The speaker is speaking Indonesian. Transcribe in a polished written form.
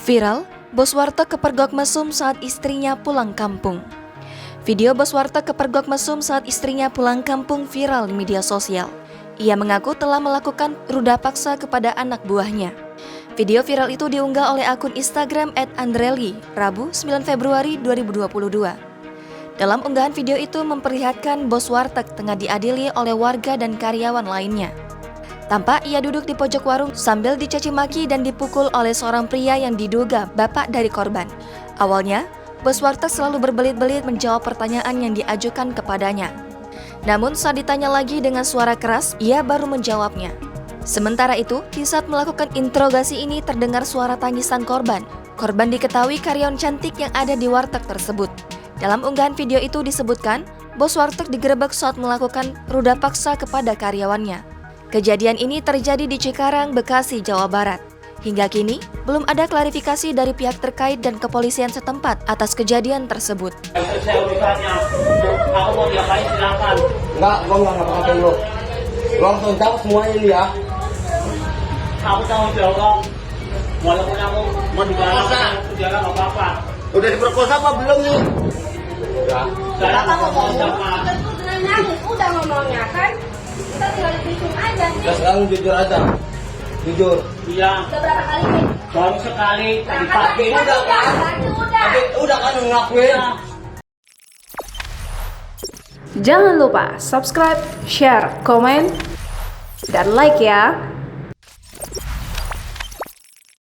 Viral, bos warteg kepergok mesum saat istrinya pulang kampung. Video bos warteg kepergok mesum saat istrinya pulang kampung viral di media sosial. Ia mengaku telah melakukan ruda paksa kepada anak buahnya. Video viral itu diunggah oleh akun Instagram @andreli, Rabu 9 Februari 2022. Dalam unggahan video itu memperlihatkan bos warteg tengah diadili oleh warga dan karyawan lainnya. Tampak ia duduk di pojok warung sambil dicaci maki dan dipukul oleh seorang pria yang diduga bapak dari korban. Awalnya, bos warteg selalu berbelit-belit menjawab pertanyaan yang diajukan kepadanya. Namun saat ditanya lagi dengan suara keras, ia baru menjawabnya. Sementara itu, di saat melakukan interogasi ini terdengar suara tangisan korban. Korban diketahui karyawan cantik yang ada di warteg tersebut. Dalam unggahan video itu disebutkan, bos warteg digerebek saat melakukan ruda paksa kepada karyawannya. Kejadian ini terjadi di Cikarang, Bekasi, Jawa Barat. Hingga kini, belum ada klarifikasi dari pihak terkait dan kepolisian setempat atas kejadian tersebut. Saya urusannya, aku mau diapain silakan. Enggak, gua nggak ngapa-ngapain lu. Lu langsung jawab semuanya ini ya. Aku tanggung jawab. Walaupun aku mau dibawa penjara nggak apa-apa. Udah diperkosa apa belum nih? Udah. Saya nggak mau sama. Udah ngomongnya kan, kita tinggal dihitung aja sih. Udah sekarang jujur aja. Jujur. Iya. Udah berapa kali nih? Baru sekali tadi pagi. Udah kan ngakuin. Jangan lupa subscribe, share, komen, dan like ya.